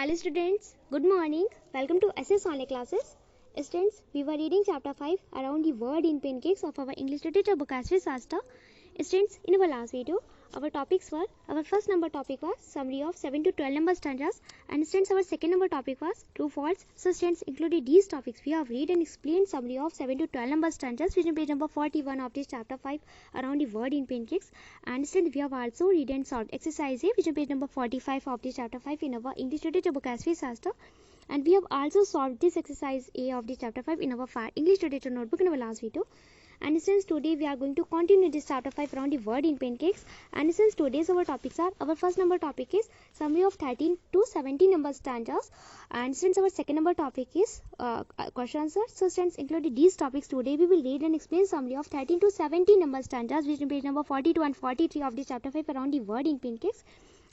Hello students, good morning. Welcome to SS Online Classes. Students, we were reading chapter 5 around the word in pancakes of our English literature book Ashley Sasta. Students, in our last video, our topics were, our first number topic was summary of 7 to 12 number stanzas, and students our second number topic was true false. So students, included these topics, we have read and explained summary of 7 to 12 number stanzas, which is page number 41 of this chapter 5 around the word in pancakes. And students, we have also read and solved exercise A, which is page number 45 of this chapter 5 in our English literature book Ashley Sasta. And we have also solved this exercise A of this chapter 5 in our English literature notebook in our last video. And since today we are going to continue this chapter 5 around the word in pancakes, and since today's our topics are, our first number topic is summary of 13 to 17 number stanzas, and since our second number topic is question answer, so since included these topics, today we will read and explain summary of 13 to 17 number stanzas, which is page number 42 and 43 of this chapter 5 around the word in pancakes.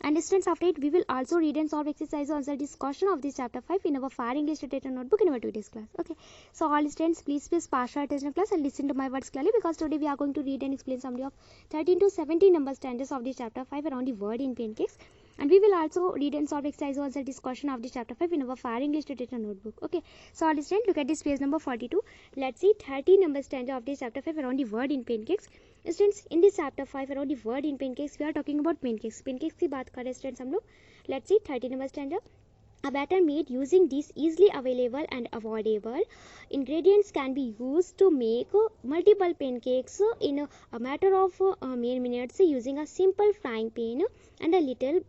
And students, after it we will also read and solve exercise on the discussion of this chapter 5 in our Far English Literature notebook in our today's class. Okay, so all students, please partial attention class and listen to my words clearly, because today we are going to read and explain summary of 13 to 17 number stanzas of this chapter 5 around the word in pancakes. And we will also read and solve exercise on the discussion of this chapter 5 in our Far English Literature notebook. Okay, so all students, look at this page number 42. Let's see 13 number stanza of this chapter 5 around the word in pancakes. Students, in this chapter 5 around the word in pancakes, we are talking about pancakes. Pancakes की बात कर रहे हैं students हम लोग. Let's see 13 number stanza. A batter made using these easily available and avoidable ingredients can be used to make multiple pancakes in a matter of mere minutes using a simple frying pan and a little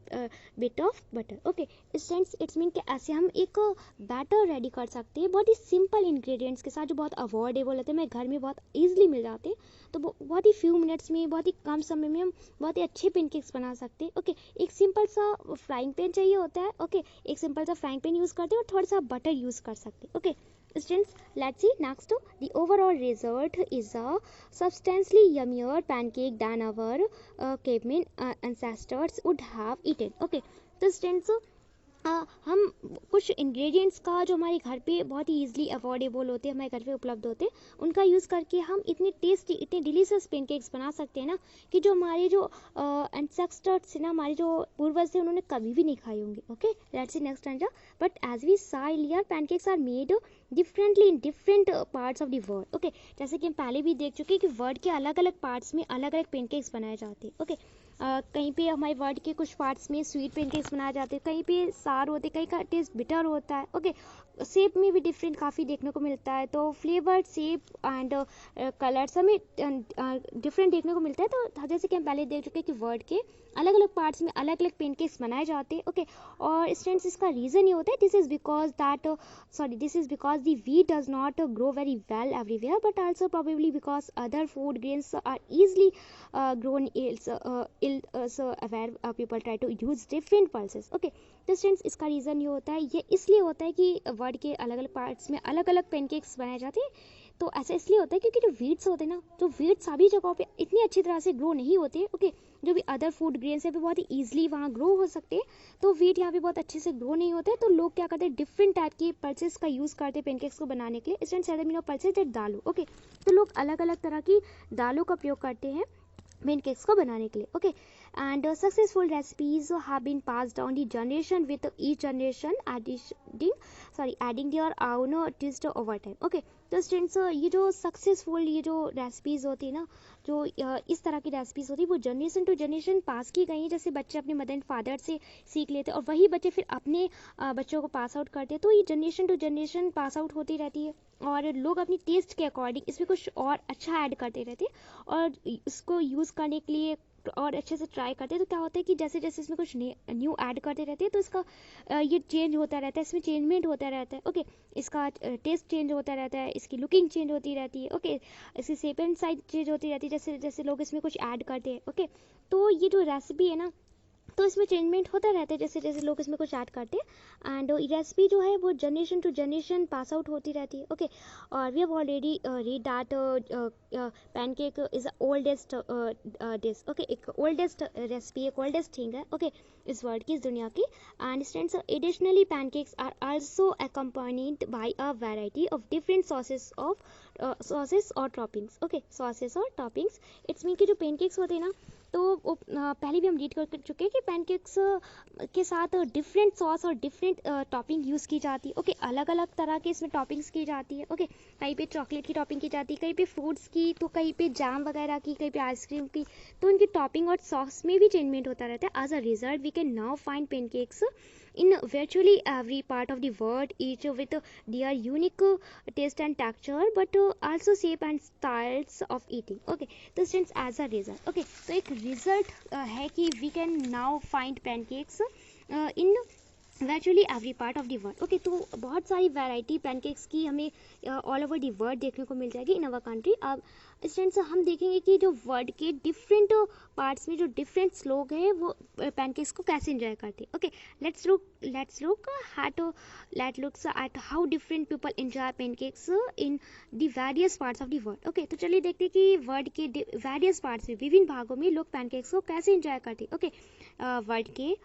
bit of butter. Okay, students, it's mean कि ऐसे हम एक batter ready कर सकते हैं बहुत ही simple ingredients के साथ, जो बहुत अवॉर्डेबल होते हैं, हमें घर में बहुत ईजिली मिल जाते हैं, तो बहुत ही फ्यू मिनट्स में, बहुत ही कम समय में हम बहुत ही अच्छे पेनकेक्स बना सकते हैं. ओके, एक सिंपल सा फ्राइंग पैन चाहिए होता है. ओके, एक सिंपल सा फ्राइंग पैन यूज करते हैं और थोड़ा सा बटर यूज कर सकते हैं. Okay students, let's see next. The overall result is a substantially yummier pancake than our caveman ancestors would have eaten. Okay, तो students, हम कुछ इंग्रेडिएंट्स का जो हमारे घर पे बहुत ही ईजिली अफोर्डेबल होते हैं, हमारे घर पे उपलब्ध होते हैं, उनका यूज़ करके हम इतने टेस्टी, इतने डिलीशियस पेनकेक्स बना सकते हैं ना, कि जो हमारे जो एंसेस्टर्स ना, हमारे जो पूर्वज थे, उन्होंने कभी भी नहीं खाए होंगे. Okay, let's see next answer. But as we saw earlier, pancakes are made differently in different parts of the world. Okay, जैसे कि हम पहले भी देख चुके हैं कि वर्ल्ड के अलग अलग पार्ट्स में अलग अलग पेनकेक्स बनाए जाते हैं. ओके, कहीं पे हमारे वर्ड के कुछ पार्ट्स में स्वीट पेनकेक्स बनाए जाते हैं, कहीं पे सार होते हैं, कहीं का टेस्ट बिटर होता है. ओके, शेप में भी डिफरेंट काफ़ी देखने को मिलता है, तो फ्लेवर, शेप एंड कलर्स हमें डिफरेंट देखने को मिलता है. तो जैसे कि हम पहले देख चुके हैं कि वर्ड के अलग अलग पार्ट्स में अलग अलग पेनकेक्स बनाए जाते हैं. ओके, और स्टूडेंट्स, इसका रीज़न ये होता है, this is because the wheat does not grow very well everywhere, but also probably because other food grains are easily grown so aware people try to use different pulses. Okay, तो students, इसका reason ये होता है, ये इसलिए होता है कि वर्ड के अलग अलग पार्ट्स में अलग अलग पेनकेक्स बनाए जाते हैं. तो ऐसा इसलिए होता है क्योंकि जो वीट्स होते हैं ना, जो वीट्स सभी जगहों पे इतनी अच्छी तरह से ग्रो नहीं होते हैं. ओके, जो भी अदर फूड ग्रेन्स है वो बहुत ही ईजिली वहाँ ग्रो हो सकते हैं, तो वीट यहाँ पे बहुत अच्छे से ग्रो नहीं होते. तो लोग क्या करते हैं, डिफरेंट टाइप की पल्सेस का यूज़ करते हैं पेनकेक्स को बनाने के लिए. Students, mean of pulses that दालों. ओके, तो लोग अलग अलग तरह की दालों का प्रयोग करते हैं पेनकेक्स को बनाने के लिए. Okay, and successful recipes have been passed down the generation with each generation adding their own twist over time. Okay, तो स्टूडेंट्स, ये जो सक्सेसफुल ये जो रेसिपीज़ होती है ना, जो इस तरह की रेसिपीज़ होती है, वो जनरेशन टू जनरेशन पास की गई हैं. जैसे बच्चे अपने मदर एंड फादर से सीख लेते हैं और वही बच्चे फिर अपने बच्चों को पास आउट करते हैं. तो ये generation to generation pass out होती रहती है, और लोग अपनी टेस्ट के अकॉर्डिंग इसमें कुछ और अच्छा ऐड करते रहते हैं और इसको यूज़ करने के लिए और अच्छे से ट्राई करते हैं. तो क्या होता है कि जैसे जैसे इसमें कुछ न्यू ऐड करते रहते हैं, तो इसका ये चेंज होता रहता है, इसमें चेंजमेंट होता रहता है. ओके, इसका टेस्ट चेंज होता रहता है, इसकी लुकिंग चेंज होती रहती है. ओके, इसकी शेप एंड साइज चेंज होती रहती है जैसे जैसे लोग इसमें कुछ ऐड करते हैं. ओके, तो ये जो रेसिपी है ना, तो इसमें चेंजमेंट होता रहता है जैसे जैसे लोग इसमें कुछ ऐड करते हैं, एंड रेसिपी जो है वो generation to generation pass out होती रहती है. ओके, और we have already read that pancake is oldest dish. Okay, एक ओल्डेस्ट रेसिपी, एक ओल्डेस्ट थिंग है. ओके, इस वर्ल्ड की, इस दुनिया की. And students, additionally pancakes are also accompanied by a variety of different sauces और टॉपिंग्स. ओके, सॉसेस और टॉपिंग्स. इट्स मीन कि जो पेनकेक्स होते हैं ना, पहले भी हम रीड कर चुके हैं कि पैनकेक्स के साथ डिफरेंट सॉस और डिफरेंट टॉपिंग यूज़ की जाती है। ओके, अलग अलग तरह के इसमें टॉपिंग्स की जाती है। ओके, कहीं पे चॉकलेट की टॉपिंग की जाती है, कहीं पे फ्रूट्स की, तो कहीं पे जैम वगैरह की, कहीं पे आइसक्रीम की, तो उनकी टॉपिंग और सॉस में भी चेंजमेंट होता रहता है। As a result we can now find pancakes in virtually every part of the world, each with their unique taste and texture, but also shape and styles of eating. Okay, तो students as a result, okay, तो एक result है कि we can now find pancakes in virtually every part of the world. Okay, तो बहुत सारी variety pancakes की हमें ऑल ओवर द वर्ल्ड देखने को मिल जाएगी इन अवर कंट्री। अब स्टूडेंट्स हम देखेंगे कि जो वर्ल्ड के डिफरेंट पार्ट्स में जो डिफरेंट लोग हैं वो पैनकेक्स को कैसे एंजॉय करते हैं। Okay, let's looks at how different people enjoy pancakes in the various parts of the world. Okay, तो चलिए देखते हैं कि वर्ल्ड के वेरियस पार्ट्स में, विभिन्न भागों में लोग पैनकेक्स को कैसे एंजॉय करते हैं। ओके, वर्ल्ड के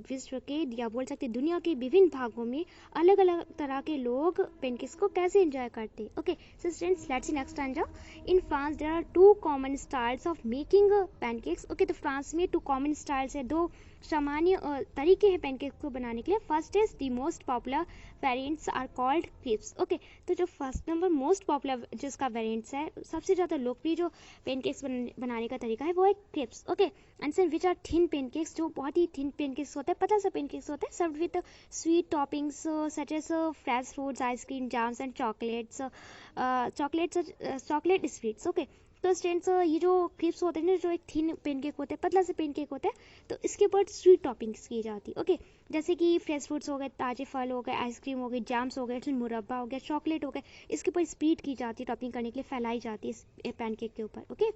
विश्व के या बोल सकते दुनिया के विभिन्न भागों में अलग अलग तरह के लोग पैनकेक्स को कैसे एंजॉय करते हैं। Okay, so students let's see next stanza. In France there are 2 common styles of making pancakes. Okay, तो फ्रांस में 2 कॉमन स्टाइल्स है, 2 सामान्य तरीके हैं पैनकेक्स को बनाने के लिए। First is the most popular variants are called crepes. Okay, तो जो फर्स्ट नंबर मोस्ट पॉपुलर जिसका वेरिएंट्स है, सबसे ज़्यादा लोकप्रिय जो पैनकेक्स बनाने का तरीका है वो है crepes. Okay, and which are thin pancakes, जो बहुत ही थिन पैनकेक्स होता है, पतला सा पैनकेक्स होता है, served with sweet toppings such as fresh fruits, ice cream, jams and chocolate sweets. Okay, तो स्टूडेंट्स ये जो क्रिप्स होते हैं ना, जो एक थिन पैनकेक होते हैं, पतला सा पैनकेक होता है, तो इसके ऊपर स्वीट टॉपिंग्स की जाती है। ओके, जैसे कि फ्रेश फ्रूट्स हो गए, ताजे फल हो गए, आइसक्रीम हो गई, जैम्स हो गए, मुरब्बा हो गया, चॉकलेट हो गए, इसके ऊपर स्प्रेड की जाती है, टॉपिंग करने के लिए फैलाई जाती है इस पैनकेक के ऊपर। Okay,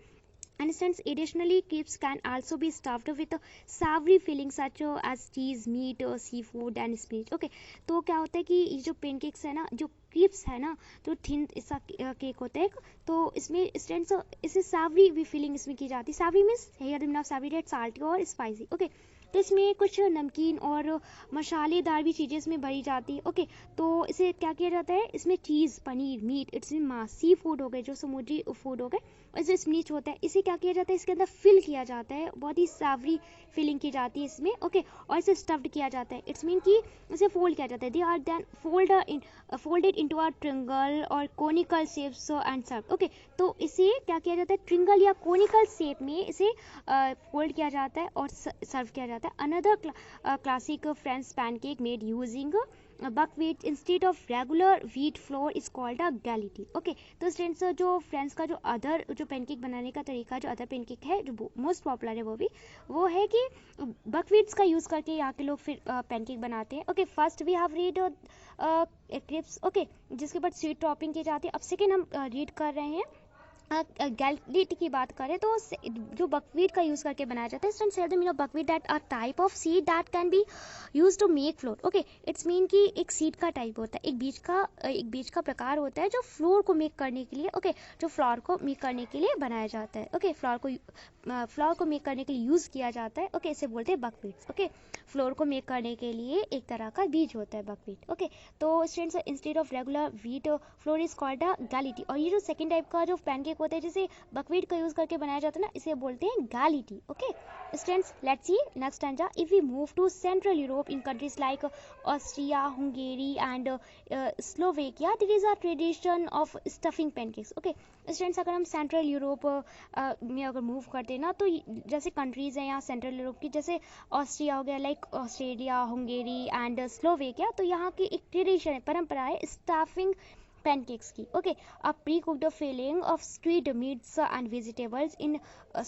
and since additionally crepes can also be stuffed with a savory filling such as cheese, meat, seafood and spinach. Okay, तो क्या होता है कि ये जो पेनकेक्स है ना, जो क्रिप्स है ना, जो थिन ऐसा केक होता है, तो इसमें स्टूडेंट्स इसे सावरी भी फिलिंग इसमें की जाती है। सावरी means hair mean of Sawari date salty और स्पाइसी। ओके, तो इसमें कुछ नमकीन और मसालेदार भी चीज़ें इसमें भरी जाती है। ओके, तो इसे क्या किया जाता है, इसमें चीज़, पनीर, मीट, इसमें मांस, सी फूड हो गए, जो समुद्री फूड हो गए, और जो स्पीच होता है, इसे क्या किया जाता है, इसके अंदर फिल किया जाता है, बहुत ही सावरी फिलिंग की जाती है इसमें। ओके, और इसे स्टफ्ड किया जाता है, इट्स मीन कि इसे फोल्ड किया जाता है। They are then folded into a triangle और conical shapes and serve. Okay, तो इसे क्या किया जाता है, ट्रिंगल या कोनिकल शेप में इसे फोल्ड किया जाता है और सर्व किया जाता है। Another classic French pancake made using buckwheat instead of regular wheat flour is called a galette. Okay, तो स्टूडेंट्स जो फ्रेंड्स का जो अदर जो पैनकेक बनाने का तरीका, जो अदर पैनकेक है जो मोस्ट पॉपुलर है, वो है कि बकव्हीट्स का यूज़ करके यहाँ के लोग फिर पैनकेक बनाते हैं। Okay, first we have read crepes. Okay, जिसके बाद स्वीट टॉपिंग की जाती है। अब सेकेंड हम रीड कर रहे हैं गैलेट की बात करें तो जो बकव्हीट का यूज़ करके बनाया जाता है। Students here the meaning of buckwheat that a type of seed that can be used to make flour. Okay, it's mean कि एक सीड का टाइप होता है, एक बीज का प्रकार होता है जो फ्लोर को मेक करने के लिए, ओके, जो फ्लोर को मेक करने के लिए बनाया जाता है। ओके, फ्लोर को मेक करने के लिए यूज़ किया जाता है। ओके, इसे बोलते हैं बकव्हीट। ओके, फ्लोर को मेक करने के लिए एक तरह का बीज होता है बकव्हीट। ओके, तो students instead of regular wheat flour is called a galette. और ये जो सेकेंड टाइप का जो पैनकेक होता है जिसे बकव्हीट का यूज करके बनाया जाता है ना, इसे बोलते हैं galette. Okay, students let's see next stanza. If we move to central Europe in countries like Austria, Hungary and Slovakia, there is a tradition of stuffing pancakes. Okay, students अगर हम सेंट्रल यूरोप में अगर move करते हैं ना, तो जैसे countries हैं यहाँ सेंट्रल यूरोप की, जैसे ऑस्ट्रिया हो गया, like Australia, Hungary and Slovakia, तो यहाँ की एक ट्रेडिशन है, परंपरा है स्टफिंग pancakes की। Okay, a pre-cooked filling of stewed meats and vegetables is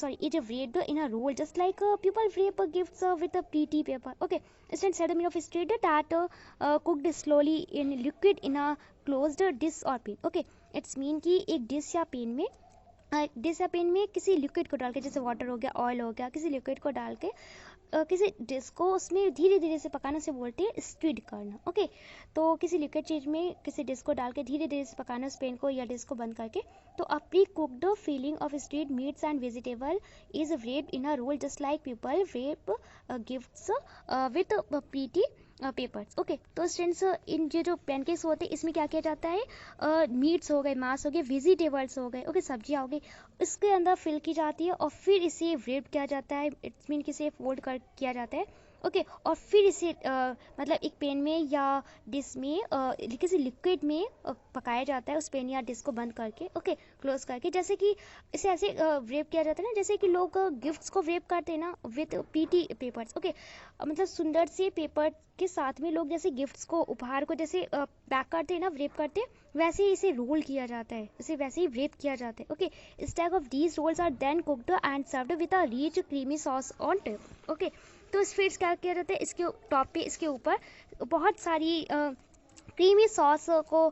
wrapped in a roll just like people wrap gifts with a pretty paper. Okay, instead of the meaning of stewed that cooked slowly in liquid in a closed dish or pan. Okay, it's mean कि एक dish या pen में किसी liquid को डाल के, जैसे water हो गया, ऑयल हो गया, किसी लिक्विड को डाल के किसी डिश को उसमें धीरे धीरे से पकाना से बोलते हैं स्टीड करना। ओके, तो किसी लिक्विड चीज़ में किसी डिश को डाल के धीरे धीरे से पकाना उस पेन को या डिश को बंद करके। तो a pre cooked filling of stewed meats and vegetable is wrapped in a roll just like people wrap gifts with pretty papers. Okay, तो स्टूडेंट्स इन जो पैनकेक्स होते हैं इसमें क्या किया जाता है, मीट्स हो गए, मांस हो गए, वेजिटेबल्स हो गए, ओके, सब्जियां हो गई, इसके अंदर फिल की जाती है और फिर इसे व्रेप किया जाता है, इट्स मीन कि इसे फोल्ड कर किया जाता है। ओके, और फिर इसे मतलब एक पेन में या डिश में किसी लिक्विड में पकाया जाता है, उस पेन या डिश को बंद करके, ओके, क्लोज करके, जैसे कि इसे ऐसे व्रेप किया जाता है ना, जैसे कि लोग गिफ्ट्स को व्रेप करते हैं ना विथ पीटी पेपर्स। ओके, मतलब सुंदर से पेपर के साथ में लोग जैसे गिफ्ट्स को, उपहार को जैसे पैक करते हैं ना, व्रेप करते हैं, वैसे ही इसे रोल किया जाता है, इसे वैसे ही व्रेप किया जाता है। Okay, stack of these rolls are then cooked and served with a rich creamy sauce on top. Okay, तो इस फिर क्या किया जाता है, इसके टॉप पे, इसके ऊपर बहुत सारी क्रीमी सॉस को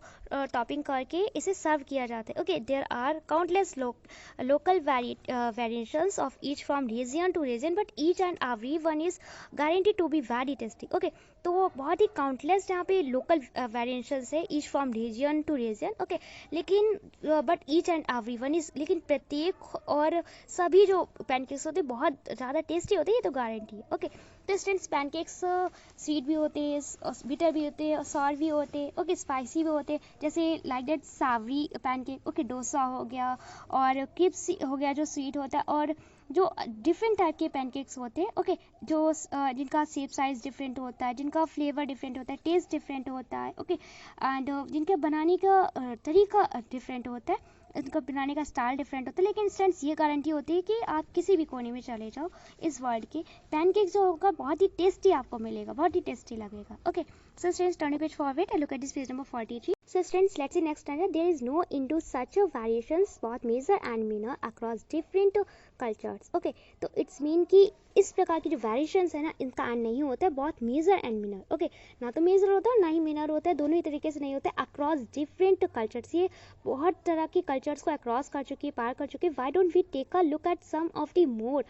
टॉपिंग करके इसे सर्व किया जाता है। Okay, there are countless local variations of each from region to region, but each and every one is guaranteed to be very tasty. Okay, तो वो बहुत ही काउंटलेस यहाँ पे लोकल वेरिएशंस है, each from region to region. Okay, लेकिन but each and every one is, लेकिन प्रत्येक और सभी जो पैनकेक्स होते हैं बहुत ज़्यादा टेस्टी होते हैं, ये तो गारंटी है। ओके, तो स्टूडेंट्स पैनकेक्स स्वीट भी होते हैं, बिटर भी होते हैं, सॉर भी होते हैं, ओके, स्पाइसी भी होते हैं, जैसे like that Sawari pancake, okay, dosa हो गया, और क्रिप्स हो गया जो स्वीट होता है, और जो डिफरेंट टाइप के पैनकेक्स होते हैं, ओके, जो जिनका शेप साइज डिफरेंट होता है, जिनका फ्लेवर डिफरेंट होता है, टेस्ट डिफरेंट होता है, ओके, एंड जिनके बनाने का तरीका डिफरेंट होता है, इनका बनाने का स्टाइल डिफरेंट होता है, लेकिन स्टूडेंट्स ये गारंटी होती है कि आप किसी भी कोने में चले जाओ इस वर्ल्ड के, पैनकेक जो होगा बहुत ही टेस्टी आपको मिलेगा, बहुत ही टेस्टी लगेगा। Okay, so students, turn a page forward and look at this page number 43. So students, let's see next standard. There is no into such a variations both measure and minor across different cultures. Okay, तो it's mean कि इस प्रकार की जो variations है ना, इनका and नहीं होता है बहुत मेजर एंड मिनर। ओके, ना तो मेजर होता है ना ही मिनर होता है, दोनों ही तरीके से नहीं होता है, अक्रॉस डिफरेंट कल्चर्स, ये बहुत तरह की कल्चर्स को अक्रॉस कर चुकी है, पार कर चुकी है। Why don't we take a look at some of the more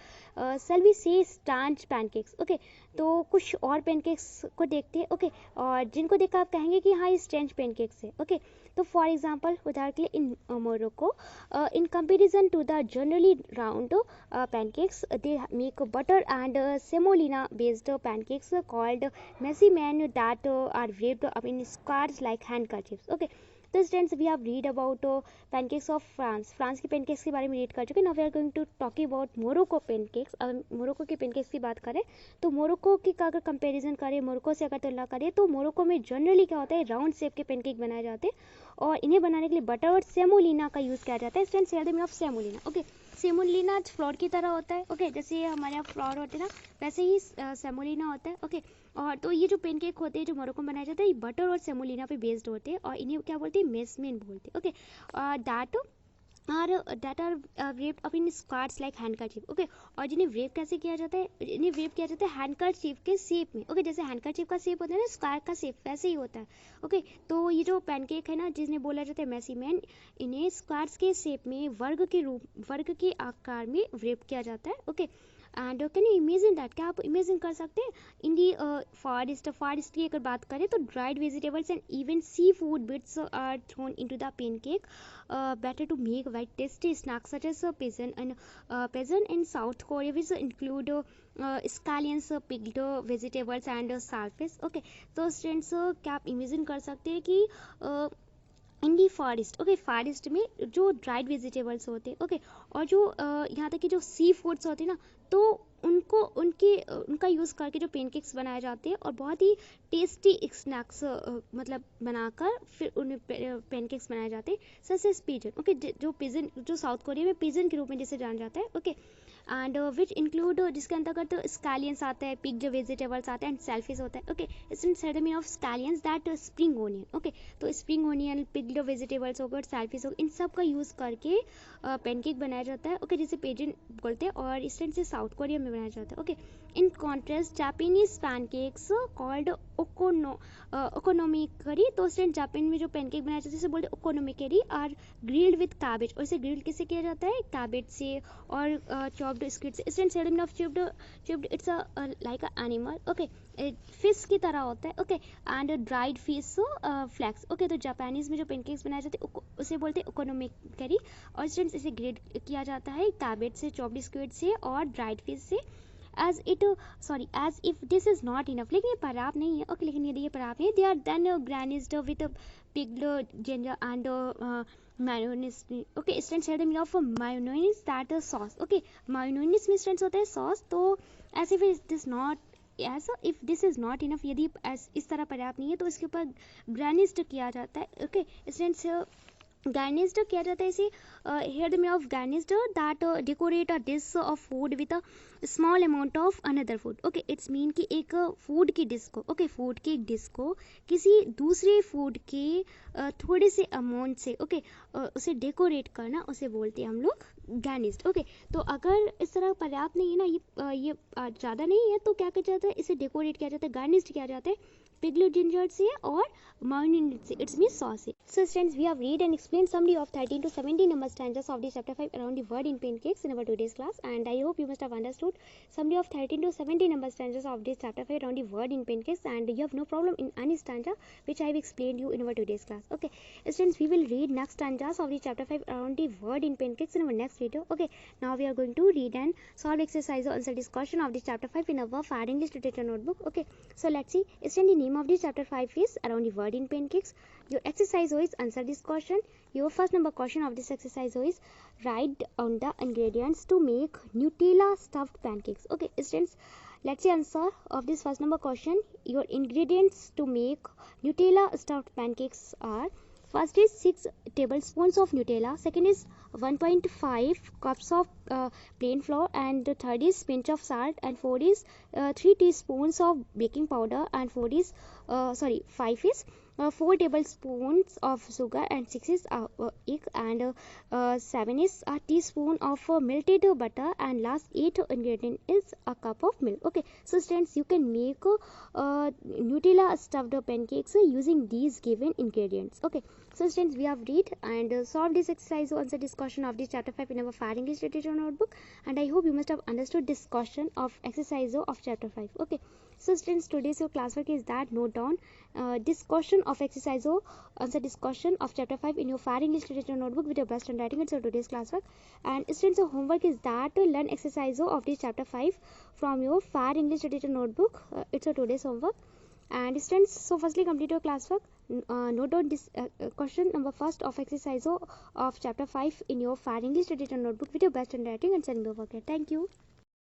sell we say staunch pancakes. Okay, तो कुछ और पैनकेक्स को देखते हैं, ओके, और जिनको देखकर आप कहेंगे कि हाँ ये स्ट्रेंच पैनकेक्स है। ओके, तो फॉर एग्जांपल उदाहरण के लिए इन Morocco, in comparison to the generally round pancakes, they make butter and semolina based pancakes called messiman that are wrapped up in squares like handkerchiefs. Okay, तो students we have read about pancakes of France के pancakes के बारे में read कर चुके हैं। Now we are going to talk about Morocco pancakes. अगर Morocco के पैनकेक्स की बात करें तो मोरक्को की अगर कंपैरिजन करें, मोरक्को से अगर तुलना करें, तो मोरक्को में जनरली क्या होता है, राउंड शेप के पैनकेक बनाए जाते हैं और इन्हें बनाने के लिए बटर और सेमोलिना का यूज़ किया जाता है। Students here the meaning of semolina. Okay, semolina floor की तरह होता है। ओके, जैसे हमारे यहाँ फ्लोर होते हैं ना, वैसे ही सेमोलिना होता है। ओके, और तो ये जो पैनकेक होते हैं जो मोरक्को में बनाए जाते हैं, ये बटर और सेमोलिना पे बेस्ड होते हैं और इन्हें क्या बोलते हैं, मेसमेन बोलते हैं। Okay, that are wrapped up in squares like handkerchief. Okay, और जिन्हें वेव कैसे किया जाता है, इन्हें वेव किया जाता है हैंडकरचीफ के शेप में। ओके, जैसे हैंडकरचीफ का शेप होता है ना, स्क्वायर का शेप वैसे ही होता है। ओके, तो ये जो पैनकेक है ना, जिन्हें बोला जाता है मैसी मैन, इन्हें स्क्वायर्स के शेप में, वर्ग के आकार में वेव किया जाता है। Okay, and can you imagine that, क्या आप इमेजिन कर सकते हैं इन दी फॉरेस्ट की अगर बात करें तो dried vegetables and even sea food bits are thrown into the pancake better to make very tasty snacks such as peasant in South Korea, which include scallions, picked vegetables and saltfish. Okay, तो students क्या आप imagine कर सकते हैं कि इन दी forest, okay, forest में जो dried vegetables होते हैं, ओके, और जो यहाँ तक कि जो सी फूड्स होते हैं ना, तो उनका यूज़ करके जो पैनकेक्स बनाए जाते हैं और बहुत ही टेस्टी स्नैक्स मतलब बनाकर फिर उन्हें पैनकेक्स बनाए जाते हैं, सच एज पिजन। ओके, जो पिजन, जो साउथ कोरिया में पिजन के रूप में जिसे जाना जाता है। ओके, एंड विच इंक्लूड, जिसके अंतर्गत स्कैलियंस आता है, पिक्ड वेजिटेबल्स आते हैं एंड सेल्फिश होता है। ओके, इसमें the meaning of scallions that spring onion. Okay, तो स्प्रिंग ओनियन, पिक्ड वेजिटेबल्स हो गए, सेल्फिश हो गए, इन सब का यूज़ करके पैनकेक बनाया जाता है। ओके, जिसे पिजन बोलते हैं और इस से साउथ कोरिया में बनाया जाता है। Okay, in contrast Japanese pancakes called okonomiyaki, तो स्टूडेंट जापान में जो पैनकेक बनाया जाता है बोलते हैं ओकोनोमिकरी, आर ग्रिल्ड विद कैबेज, और इसे ग्रिल्ड किससे किया जाता है, कैबेज से और चॉप्ड स्क्विड से। Student said of chipped it's a like a animal. Okay, fish की तरह होता है। Okay, and dried fish flakes. Okay, तो जापानीज में जो पैनकेक्स बनाए जाते हैं उसे बोलते हैं ओकोनोमिकरी, और स्टूडेंट्स इसे ग्रिल्ड किया जाता है कैबेज से, चॉप्ड स्क्विड से और ड्राइड फिश से। as if this is not enough, लेकिन ये पर्याप्त नहीं है. Okay, लेकिन यदि ये पर्याप्त नहीं है, they are then garnished with pickled ginger and mayonnaise. Okay, students, here the meaning of mayonnaise, that sauce. Okay, mayonnaise में students होता है sauce. तो as if it is not, ऐसा if this is not enough, यदि इस तरह पर्याप्त नहीं है तो इसके ऊपर garnished किया जाता है. Okay, students, garnished किया जाता है इसे. Here the meaning of garnished, that decorate a dish of food with a small amount of another food. Okay, it's mean कि एक food की dish को, okay, food की एक dish को किसी दूसरे food के थोड़े से amount से, okay, उसे decorate करना, उसे बोलते हैं हम लोग garnished. Okay, तो अगर इस तरह पर्याप्त नहीं है ना, ये ज़्यादा नहीं है, तो क्या किया जाता है, इसे decorate किया जाता है, garnished किया जाता है pickled ginger से और mayonnaise से, it's means sauce से. So students, we have read and explained summary of 13 to 17 number stanzas of the chapter 5 around the word in pancakes in our today's class, and I hope you must have understood summary of 13 to 17 number stanzas of this chapter 5 around the word in pancakes, and you have no problem in any stanza which I have explained you in our today's class. Okay, students, we will read next stanzas of the chapter 5 around the word in pancakes in our next video. Okay, now we are going to read and solve exercise or answer discussion of this chapter 5 in our Fire English Literature notebook. Okay, so let's see. Student, the name of this chapter 5 is around the word in pancakes. Your exercise is answer this question. Your first number question of this exercise is write down the ingredients to make Nutella stuffed pancakes. Okay, students, let's see answer of this first number question. Your ingredients to make Nutella stuffed pancakes are: first is 6 tablespoons of Nutella, second is 1.5 cups of plain flour, and the third is pinch of salt, and fourth is 3 teaspoons of baking powder, and 5 is 4 tablespoons of sugar, and 6 is egg, and 7 is a teaspoon of melted butter, and last 8 ingredient is a cup of milk. Okay, so students, you can make Nutella stuffed pancakes using these given ingredients. Okay, so students, we have read and solved this exercise or answer this question of this chapter 5 in our Fire English Literature notebook, and I hope you must have understood this question of exercise of chapter 5. Okay, so students, today's your classwork is that note down this question of exercise or answer this question of chapter 5 in your Fire English Literature notebook with your best handwriting. It's your today's classwork, and students, your homework is that learn exercise of this chapter 5 from your Fire English Literature notebook. It's your today's homework. And students, so firstly complete your classwork. Note down this question number first of exercise of chapter 5 in your Fire English Literature notebook with your best handwriting and send me over. Okay, thank you.